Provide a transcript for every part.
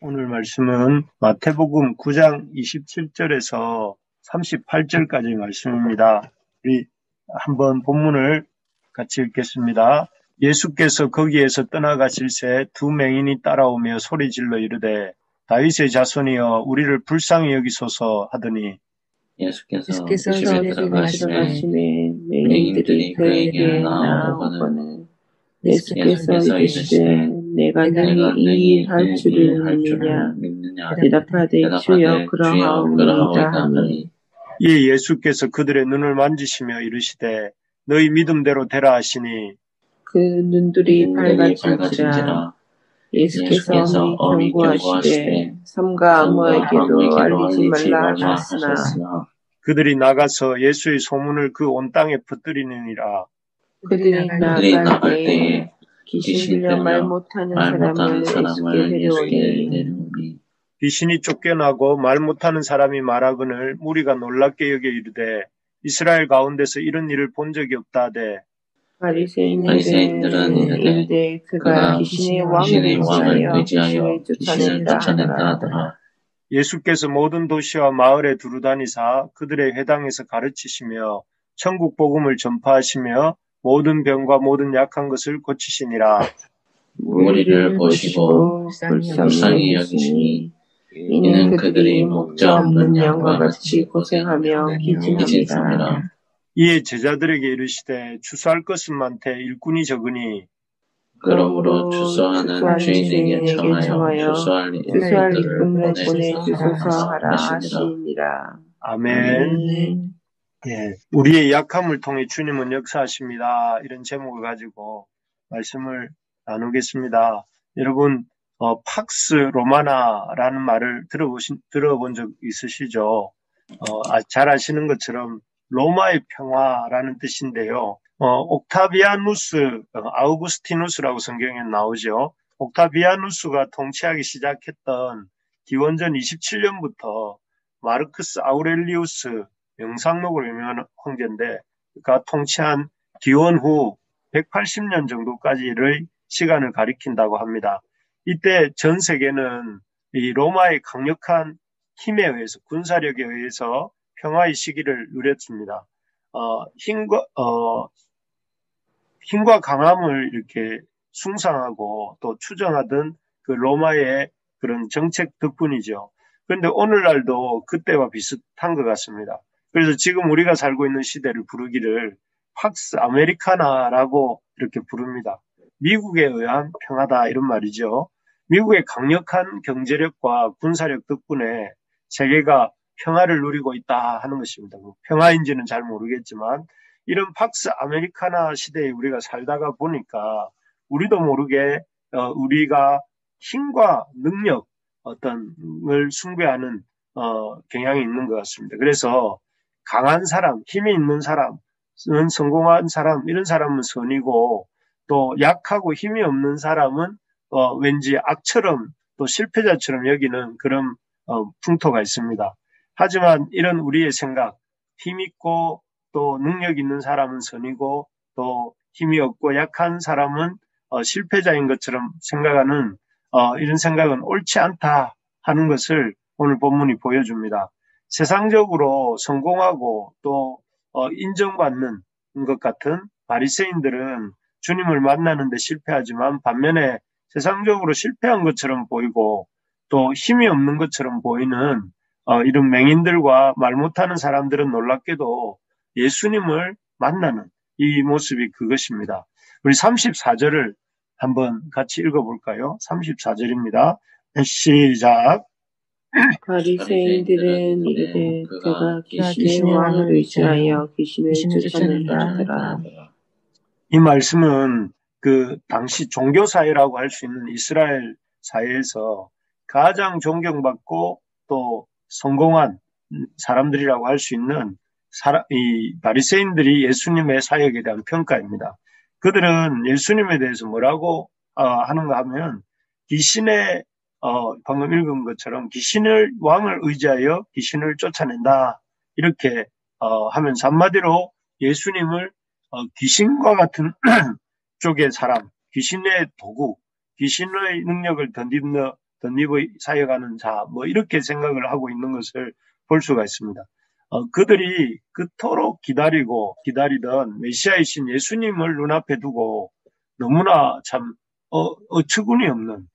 오늘 말씀은 마태복음 9장 27절에서 38절까지 말씀입니다. 우리 한번 본문을 같이 읽겠습니다. 예수께서 거기에서 떠나가실새 두 맹인이 따라오며 소리질러 이르되 다윗의 자손이여 우리를 불쌍히 여기소서 하더니 예수께서 집에 집에 들어가시매 들어가시매 맹인들이 맹인들이 그에게 그에게 나아오거늘 나아오거늘 예수께서 예수께서 이르시되 내가 능히 이 일 할 줄을 믿느냐 대답하되 주여 그러하오니이다 하니 이 예수께서 그들의 눈을 만지시며 이르시되 너희 믿음대로 되라 하시니 그 눈들이 밝아진지라. 예수께서 엄히 경고하시되 삼가 아무에게도 알리지 말라 하셨으나 그들이 나가서 예수의 소문을 그 온 땅에 퍼뜨리느니라. 그들이 나갈 때에 귀신 들려 말 못하는 사람을 예수께 데려오니 귀신이 쫓겨나고 말 못하는 사람이 말하거늘 무리가 놀랍게 여겨 이르되 이스라엘 가운데서 이런 일을 본 적이 없다 하되 바리새인들은 이르되 그가 귀신의 왕을 의지하여 귀신을 쫓아낸다 하더라. 예수께서 모든 도시와 마을에 두루다니사 그들의 회당에서 가르치시며 천국 복음을 전파하시며 모든 병과 모든 약한 것을 고치시니라. 무리를 보시고 불쌍히 여기시니 이는 그들이 목자 없는 양과 같이 고생하며 기진합니다. 이에 제자들에게 이르시되 추수할 것은 많되 일꾼이 적으니 그러므로 추수하는 주인에게 청하여 추수할 일꾼을 보내주소서 하라 하시니라. 아멘. 예, 우리의 약함을 통해 주님은 역사하십니다. 이런 제목을 가지고 말씀을 나누겠습니다. 여러분, 팍스 로마나라는 말을 들어본 적 있으시죠? 잘 아시는 것처럼 로마의 평화라는 뜻인데요. 옥타비아누스, 아우구스티누스라고 성경에 나오죠. 옥타비아누스가 통치하기 시작했던 기원전 27년부터 마르크스 아우렐리우스 명상록으로 유명한 황제인데 그가 통치한 기원 후 180년 정도까지의 시간을 가리킨다고 합니다. 이때 전 세계는 이 로마의 강력한 힘에 의해서 군사력에 의해서 평화의 시기를 누렸습니다. 힘과 강함을 이렇게 숭상하고 또 추정하던 그 로마의 그런 정책 덕분이죠. 그런데 오늘날도 그때와 비슷한 것 같습니다. 그래서 지금 우리가 살고 있는 시대를 부르기를 팍스 아메리카나라고 이렇게 부릅니다. 미국에 의한 평화다 이런 말이죠. 미국의 강력한 경제력과 군사력 덕분에 세계가 평화를 누리고 있다 하는 것입니다. 평화인지는 잘 모르겠지만 이런 팍스 아메리카나 시대에 우리가 살다가 보니까 우리도 모르게 우리가 힘과 능력 어떤 걸 숭배하는 경향이 있는 것 같습니다. 그래서 강한 사람, 힘이 있는 사람은 성공한 사람, 이런 사람은 선이고 또 약하고 힘이 없는 사람은 왠지 악처럼 또 실패자처럼 여기는 그런 풍토가 있습니다. 하지만 이런 우리의 생각, 힘 있고 또 능력 있는 사람은 선이고 또 힘이 없고 약한 사람은 실패자인 것처럼 생각하는 이런 생각은 옳지 않다 하는 것을 오늘 본문이 보여줍니다. 세상적으로 성공하고 또 인정받는 것 같은 바리새인들은 주님을 만나는 데 실패하지만 반면에 세상적으로 실패한 것처럼 보이고 또 힘이 없는 것처럼 보이는 이런 맹인들과 말 못하는 사람들은 놀랍게도 예수님을 만나는 이 모습이 그것입니다. 우리 34절을 한번 같이 읽어볼까요? 34절입니다. 시작. 바리새인들은 이르되 그가 귀신의 왕을 의지하여 귀신을 쫓아낸다 하더라. 이 말씀은 그 당시 종교사회라고 할 수 있는 이스라엘 사회에서 가장 존경받고 또 성공한 사람들이라고 할 수 있는 이 바리새인들이 예수님의 사역에 대한 평가입니다. 그들은 예수님에 대해서 뭐라고 하는가 하면 귀신의 방금 읽은 것처럼 귀신을 왕을 의지하여 귀신을 쫓아낸다 이렇게 하면서 한마디로 예수님을 귀신과 같은 쪽의 사람, 귀신의 도구, 귀신의 능력을 덧입어 사역하는 자, 뭐 이렇게 생각을 하고 있는 것을 볼 수가 있습니다. 그들이 그토록 기다리던 메시아이신 예수님을 눈앞에 두고 너무나 참 어처구니 없는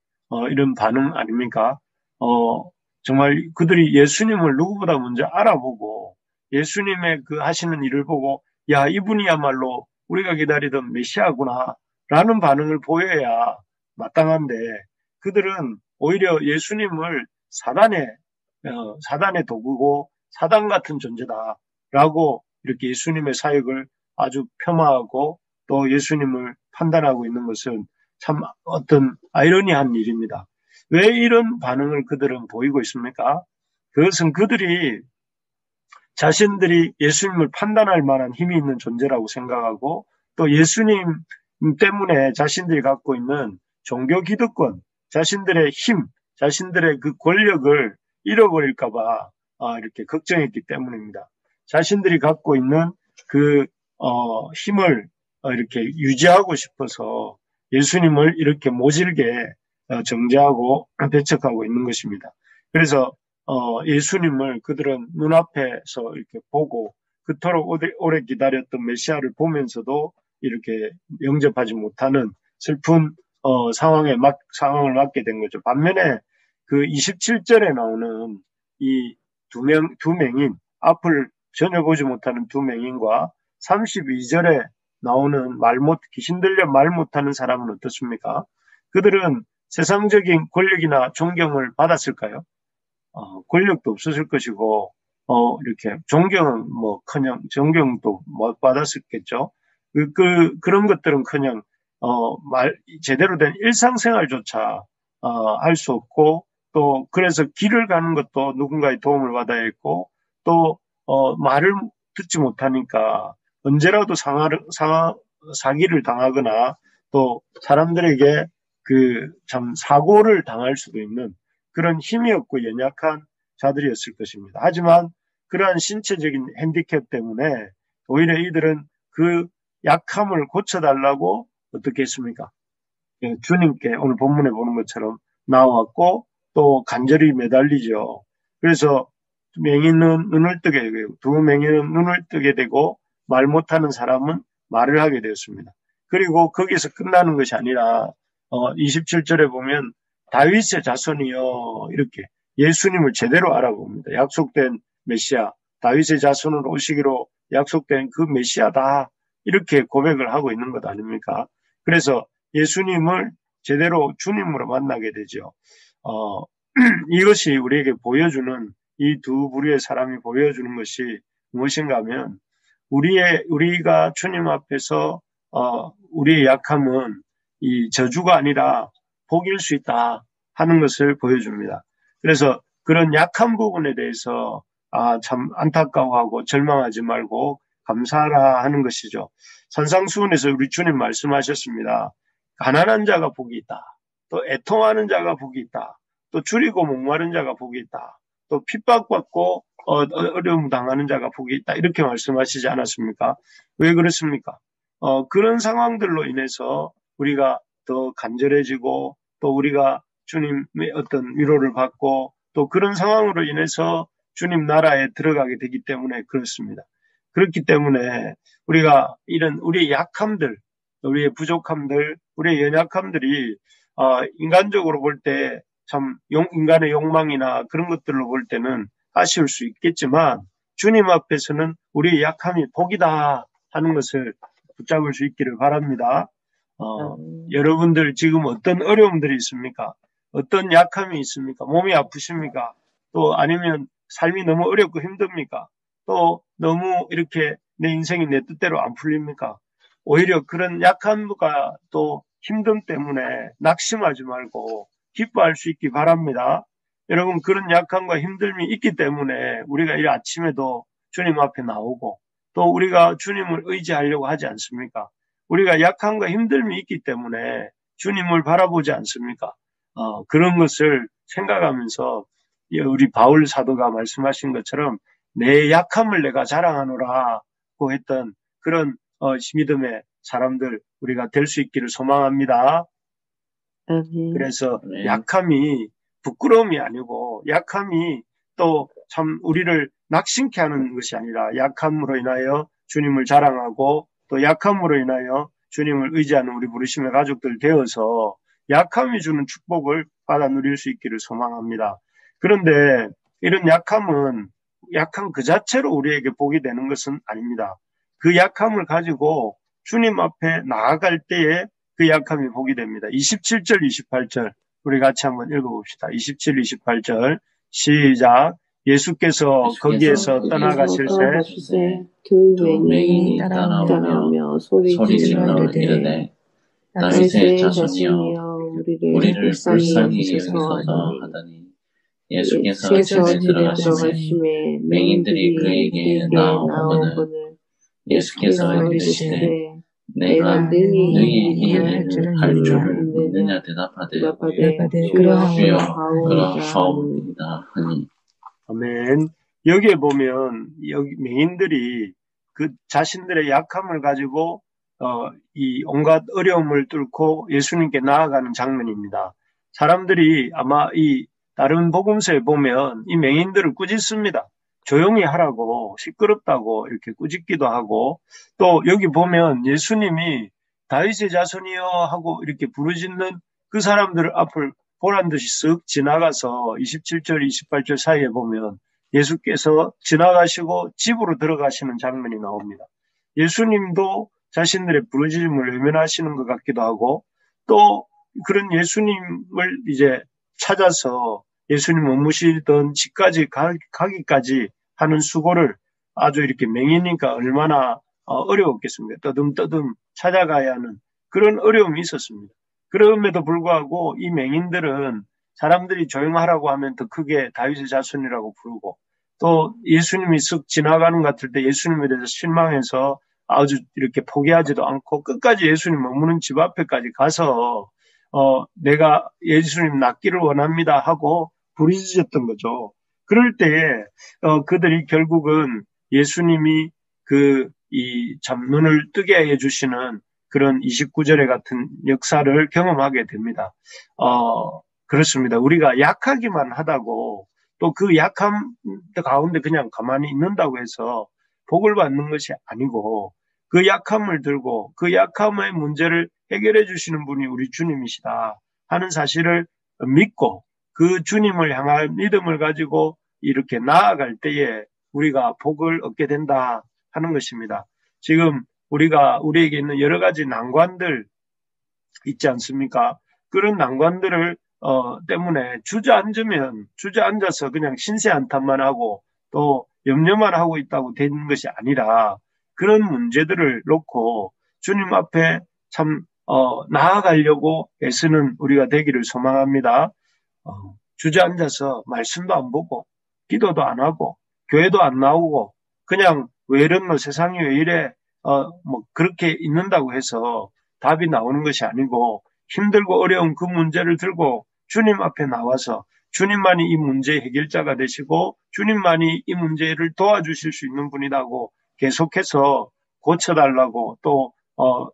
이런 반응 아닙니까? 정말 그들이 예수님을 누구보다 먼저 알아보고 예수님의 그 하시는 일을 보고 야, 이분이야말로 우리가 기다리던 메시아구나 라는 반응을 보여야 마땅한데 그들은 오히려 예수님을 사단의 도구고 사단 같은 존재다라고 이렇게 예수님의 사역을 아주 폄하하고 또 예수님을 판단하고 있는 것은 참 어떤 아이러니한 일입니다. 왜 이런 반응을 그들은 보이고 있습니까? 그것은 그들이 자신들이 예수님을 판단할 만한 힘이 있는 존재라고 생각하고 또 예수님 때문에 자신들이 갖고 있는 종교 기득권, 자신들의 힘, 자신들의 그 권력을 잃어버릴까봐 이렇게 걱정했기 때문입니다. 자신들이 갖고 있는 그 힘을 이렇게 유지하고 싶어서 예수님을 이렇게 모질게 정죄하고 배척하고 있는 것입니다. 그래서 예수님을 그들은 눈앞에서 이렇게 보고 그토록 오래 기다렸던 메시아를 보면서도 이렇게 영접하지 못하는 슬픈 상황을 맞게 된 거죠. 반면에 그 27절에 나오는 이 두 맹인, 앞을 전혀 보지 못하는 두 맹인과 32절에 나오는 귀신 들려 말 못하는 사람은 어떻습니까? 그들은 세상적인 권력이나 존경을 받았을까요? 권력도 없었을 것이고, 이렇게 존경은 존경도 못 받았었겠죠. 그런 것들은 그냥, 제대로 된 일상생활조차, 할 수 없고, 또, 그래서 길을 가는 것도 누군가의 도움을 받아야 했고, 또, 말을 듣지 못하니까 언제라도 사기를 당하거나 또 사람들에게 참 사고를 당할 수도 있는 그런 힘이 없고 연약한 자들이었을 것입니다. 하지만 그러한 신체적인 핸디캡 때문에 오히려 이들은 그 약함을 고쳐달라고 어떻게 했습니까? 주님께 오늘 본문에 보는 것처럼 나왔고 또 간절히 매달리죠. 그래서 두 맹인은 눈을 뜨게 되고 말 못하는 사람은 말을 하게 되었습니다. 그리고 거기서 끝나는 것이 아니라 27절에 보면 다윗의 자손이여 이렇게 예수님을 제대로 알아봅니다. 약속된 메시아, 다윗의 자손으로 오시기로 약속된 그 메시아다 이렇게 고백을 하고 있는 것 아닙니까? 그래서 예수님을 제대로 주님으로 만나게 되죠. 이것이 우리에게 보여주는 이 두 부류의 사람이 보여주는 것이 무엇인가 하면 우리가 주님 앞에서 우리의 약함은 이 저주가 아니라 복일 수 있다 하는 것을 보여줍니다. 그래서 그런 약한 부분에 대해서 참 안타까워하고 절망하지 말고 감사하라 하는 것이죠. 산상수훈에서 우리 주님 말씀하셨습니다. 가난한 자가 복이 있다. 또 애통하는 자가 복이 있다. 또 줄이고 목마른 자가 복이 있다. 또 핍박받고 어려움 당하는 자가 복이 있다. 이렇게 말씀하시지 않았습니까? 왜 그렇습니까? 그런 상황들로 인해서 우리가 더 간절해지고 또 우리가 주님의 어떤 위로를 받고 또 그런 상황으로 인해서 주님 나라에 들어가게 되기 때문에 그렇습니다. 그렇기 때문에 우리가 이런 우리의 약함들, 우리의 부족함들, 우리의 연약함들이 인간적으로 볼 때 참 인간의 욕망이나 그런 것들로 볼 때는 아쉬울 수 있겠지만 주님 앞에서는 우리의 약함이 복이다 하는 것을 붙잡을 수 있기를 바랍니다. 여러분들 지금 어떤 어려움들이 있습니까? 어떤 약함이 있습니까? 몸이 아프십니까? 또 아니면 삶이 너무 어렵고 힘듭니까? 또 너무 이렇게 내 인생이 내 뜻대로 안 풀립니까? 오히려 그런 약함과 또 힘듦 때문에 낙심하지 말고 기뻐할 수 있기 바랍니다. 여러분 그런 약함과 힘듦이 있기 때문에 우리가 이 아침에도 주님 앞에 나오고 또 우리가 주님을 의지하려고 하지 않습니까? 우리가 약함과 힘듦이 있기 때문에 주님을 바라보지 않습니까? 그런 것을 생각하면서 우리 바울 사도가 말씀하신 것처럼 내 약함을 내가 자랑하노라고 했던 그런 믿음의 사람들 우리가 될 수 있기를 소망합니다. 그래서 약함이 부끄러움이 아니고 약함이 또 참 우리를 낙심케 하는 것이 아니라 약함으로 인하여 주님을 자랑하고 또 약함으로 인하여 주님을 의지하는 우리 부르심의 가족들 되어서 약함이 주는 축복을 받아 누릴 수 있기를 소망합니다. 그런데 이런 약함은 약함 그 자체로 우리에게 복이 되는 것은 아닙니다. 그 약함을 가지고 주님 앞에 나아갈 때에 그 약함이 복이 됩니다. 27절, 28절 우리 같이 한번 읽어봅시다. 27, 28절 시작. 예수께서 거기에서 떠나가실새 두 두 맹인이 맹인이 따라오며 소리 질러 이르되 이르되 다윗의 다윗의 자손이여 자손이여 우리를 우리를 불쌍히 불쌍히 여기소서 여기소서 하더니 하더니 예수께서 예수께서 집에 집에 들어가심에 들어가심에 맹인들이 맹인들이 그에게 나오거늘 예수께서 예수께서 이르시되 이르시되 내가 내가 능히 능히 이 이 일을 일을 할 할 줄을 줄을 믿느냐 믿느냐 대답하되 주여 주여 그러하오이다 하니 그러하오이다 하니. 아멘. 여기에 보면 여기 맹인들이 그 자신들의 약함을 가지고 이 온갖 어려움을 뚫고 예수님께 나아가는 장면입니다. 사람들이 아마 이 다른 복음서에 보면 이 맹인들을 꾸짖습니다. 조용히 하라고 시끄럽다고 이렇게 꾸짖기도 하고 또 여기 보면 예수님이 다윗의 자손이여 하고 이렇게 부르짖는 그 사람들 앞을 보란 듯이 쓱 지나가서 27절, 28절 사이에 보면 예수께서 지나가시고 집으로 들어가시는 장면이 나옵니다. 예수님도 자신들의 부르짖음을 외면하시는 것 같기도 하고 또 그런 예수님을 이제 찾아서 예수님 머무시던 집까지 가기까지 하는 수고를 아주 이렇게 맹이니까 얼마나 어려웠겠습니까? 떠듬떠듬 찾아가야 하는 그런 어려움이 있었습니다. 그럼에도 불구하고 이 맹인들은 사람들이 조용하라고 하면 더 크게 다윗의 자손이라고 부르고 또 예수님이 쓱 지나가는 것 같을 때 예수님에 대해서 실망해서 아주 이렇게 포기하지도 않고 끝까지 예수님 머무는 집 앞에까지 가서 내가 예수님 낫기를 원합니다 하고 부르짖었던 거죠. 그럴 때에 그들이 결국은 예수님이 이 참 눈을 뜨게 해주시는 그런 29절에 같은 역사를 경험하게 됩니다. 그렇습니다. 우리가 약하기만 하다고 또 그 약함 가운데 그냥 가만히 있는다고 해서 복을 받는 것이 아니고 그 약함을 들고 그 약함의 문제를 해결해 주시는 분이 우리 주님이시다 하는 사실을 믿고 그 주님을 향한 믿음을 가지고 이렇게 나아갈 때에 우리가 복을 얻게 된다 하는 것입니다. 지금 우리에게 있는 여러 가지 난관들 있지 않습니까? 그런 난관들을 때문에 주저앉아서 그냥 신세 한탄만 하고 또 염려만 하고 있다고 되는 것이 아니라 그런 문제들을 놓고 주님 앞에 참 나아가려고 애쓰는 우리가 되기를 소망합니다. 주저앉아서 말씀도 안 보고 기도도 안 하고 교회도 안 나오고 그냥 왜 이런 세상이 왜 이래 그렇게 있는다고 해서 답이 나오는 것이 아니고 힘들고 어려운 그 문제를 들고 주님 앞에 나와서 주님만이 이 문제의 해결자가 되시고 주님만이 이 문제를 도와주실 수 있는 분이라고 계속해서 고쳐달라고 또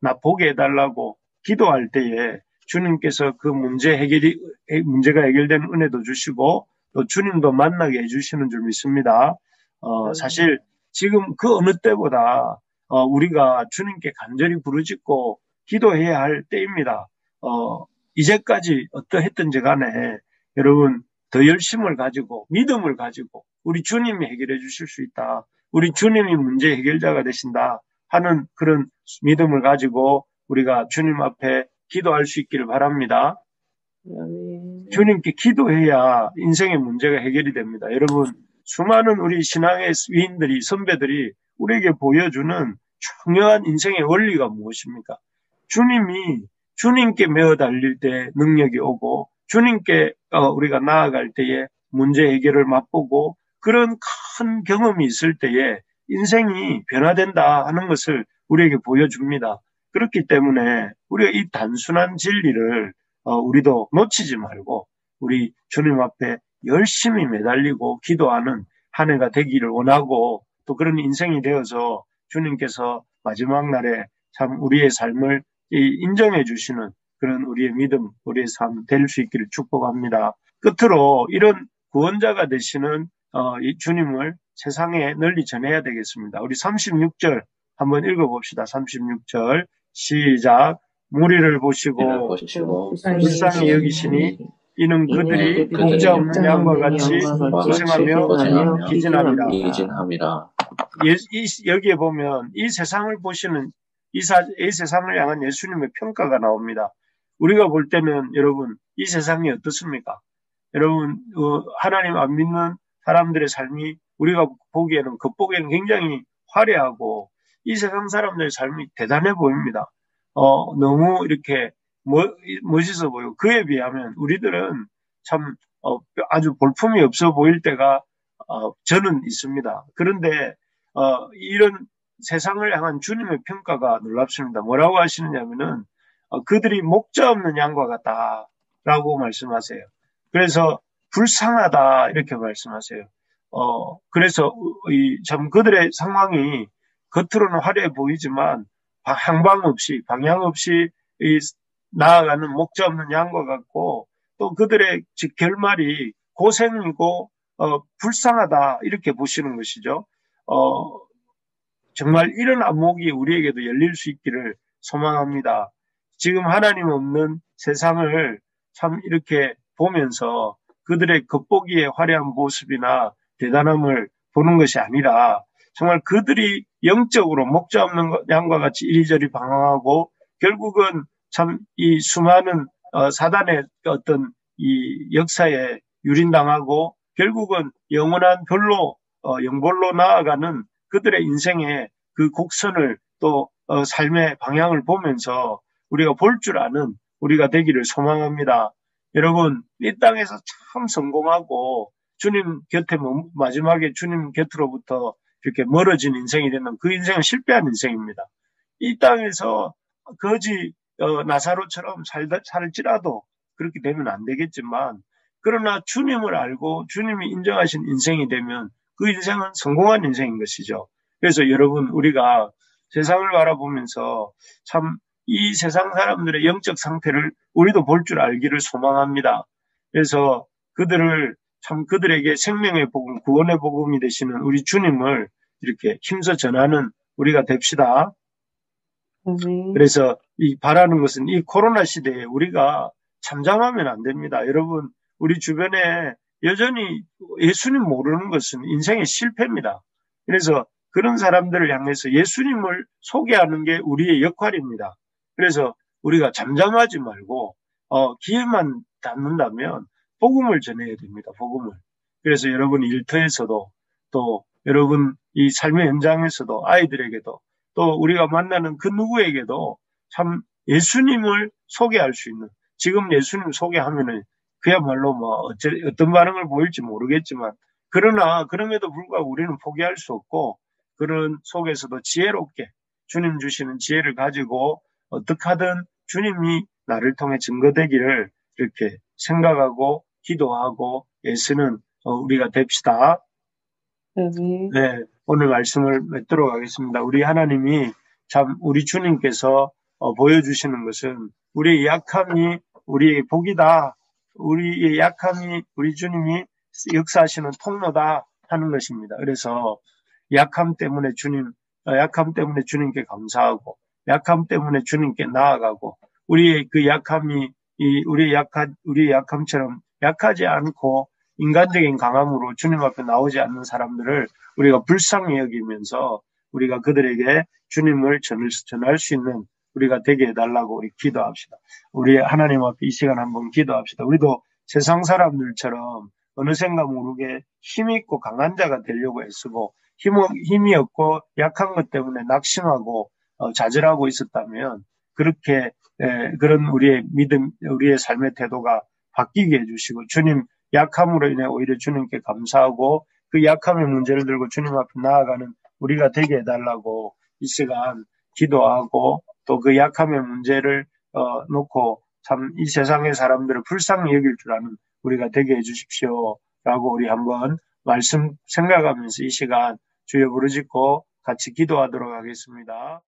나 보게 해달라고 기도할 때에 주님께서 그 문제가 해결되는 은혜도 주시고 또 주님도 만나게 해주시는 줄 믿습니다. 사실 지금 그 어느 때보다 우리가 주님께 간절히 부르짖고 기도해야 할 때입니다. 이제까지 어떠했든지 간에 여러분 더 열심을 가지고 믿음을 가지고 우리 주님이 해결해 주실 수 있다. 우리 주님이 문제 해결자가 되신다 하는 그런 믿음을 가지고 우리가 주님 앞에 기도할 수 있기를 바랍니다. 주님께 기도해야 인생의 문제가 해결이 됩니다. 여러분 수많은 우리 신앙의 위인들이 선배들이 우리에게 보여주는 중요한 인생의 원리가 무엇입니까? 주님께 매어 달릴 때 능력이 오고 주님께 우리가 나아갈 때에 문제 해결을 맛보고 그런 큰 경험이 있을 때에 인생이 변화된다 하는 것을 우리에게 보여줍니다. 그렇기 때문에 우리가 이 단순한 진리를 우리도 놓치지 말고 우리 주님 앞에 열심히 매달리고 기도하는 한 해가 되기를 원하고 또 그런 인생이 되어서 주님께서 마지막 날에 참 우리의 삶을 인정해 주시는 그런 우리의 믿음, 우리의 삶 될 수 있기를 축복합니다. 끝으로 이런 구원자가 되시는 이 주님을 세상에 널리 전해야 되겠습니다. 우리 36절 한번 읽어봅시다. 36절 시작. 무리를 보시고 불쌍히 여기시니 이는 그들이 목자 없는 양과 같이 고생하며 기진함이라. 여기에 보면 이 세상을 보시는 이 세상을 향한 예수님의 평가가 나옵니다. 우리가 볼 때는 여러분 이 세상이 어떻습니까? 여러분 하나님 안 믿는 사람들의 삶이 우리가 보기에는 겉보기에는 굉장히 화려하고 이 세상 사람들의 삶이 대단해 보입니다. 너무 이렇게 멋있어 보이고 그에 비하면 우리들은 참 아주 볼품이 없어 보일 때가 저는 있습니다. 그런데 이런 세상을 향한 주님의 평가가 놀랍습니다. 뭐라고 하시느냐면은 그들이 목자 없는 양과 같다라고 말씀하세요. 그래서 불쌍하다 이렇게 말씀하세요. 그래서 참 그들의 상황이 겉으로는 화려해 보이지만 방향 없이 나아가는 목자 없는 양과 같고 또 그들의 결말이 고생이고 불쌍하다 이렇게 보시는 것이죠. 정말 이런 안목이 우리에게도 열릴 수 있기를 소망합니다. 지금 하나님 없는 세상을 참 이렇게 보면서 그들의 겉보기의 화려한 모습이나 대단함을 보는 것이 아니라 정말 그들이 영적으로 목자 없는 양과 같이 이리저리 방황하고 결국은 참 이 수많은 사단의 어떤 이 역사에 유린당하고 결국은 영원한 영벌로 나아가는 그들의 인생의 그 곡선을 또 삶의 방향을 보면서 우리가 볼 줄 아는 우리가 되기를 소망합니다. 여러분 이 땅에서 참 성공하고 주님 곁에 마지막에 주님 곁으로부터 이렇게 멀어진 인생이 되는 그 인생은 실패한 인생입니다. 이 땅에서 거지 나사로처럼 살지라도 그렇게 되면 안 되겠지만 그러나 주님을 알고 주님이 인정하신 인생이 되면 그 인생은 성공한 인생인 것이죠. 그래서 여러분 우리가 세상을 바라보면서 참 이 세상 사람들의 영적 상태를 우리도 볼 줄 알기를 소망합니다. 그래서 그들에게 생명의 복음, 구원의 복음이 되시는 우리 주님을 이렇게 힘써 전하는 우리가 됩시다. 그래서 바라는 것은 이 코로나 시대에 우리가 잠잠하면 안 됩니다. 여러분, 우리 주변에 여전히 예수님 모르는 것은 인생의 실패입니다. 그래서 그런 사람들을 향해서 예수님을 소개하는 게 우리의 역할입니다. 그래서 우리가 잠잠하지 말고 기회만 닿는다면 복음을 전해야 됩니다. 복음을. 그래서 여러분 일터에서도 또 여러분 이 삶의 현장에서도 아이들에게도 또 우리가 만나는 그 누구에게도 참 예수님을 소개할 수 있는 지금 예수님 소개하면은 그야말로 어떤 반응을 보일지 모르겠지만 그러나 그럼에도 불구하고 우리는 포기할 수 없고 그런 속에서도 지혜롭게 주님 주시는 지혜를 가지고 어떻게 하든 주님이 나를 통해 증거되기를 이렇게 생각하고 기도하고 애쓰는 우리가 됩시다. 네, 오늘 말씀을 맺도록 하겠습니다. 우리 하나님이 참 우리 주님께서 보여주시는 것은 우리의 약함이 우리의 복이다. 우리의 약함이 우리 주님이 역사하시는 통로다 하는 것입니다. 그래서 약함 때문에 주님께 감사하고 약함 때문에 주님께 나아가고 우리의 그 약함이 우리의 약함처럼 약하지 않고 인간적인 강함으로 주님 앞에 나오지 않는 사람들을 우리가 불쌍히 여기면서 우리가 그들에게 주님을 전할 수 있는 우리가 되게 해달라고 우리 기도합시다. 우리 하나님 앞에 이 시간 한번 기도합시다. 우리도 세상 사람들처럼 어느샌가 모르게 힘있고 강한 자가 되려고 애쓰고 힘이 없고 약한 것 때문에 낙심하고 좌절하고 있었다면 그렇게 그런 우리의 믿음, 우리의 삶의 태도가 바뀌게 해주시고 주님 약함으로 인해 오히려 주님께 감사하고 그 약함의 문제를 들고 주님 앞에 나아가는 우리가 되게 해달라고 이 시간 기도하고 또 그 약함의 문제를 놓고 참 이 세상의 사람들을 불쌍히 여길 줄 아는 우리가 되게 해주십시오 라고 우리 한번 말씀 생각하면서 이 시간 주여 부르짖고 같이 기도하도록 하겠습니다.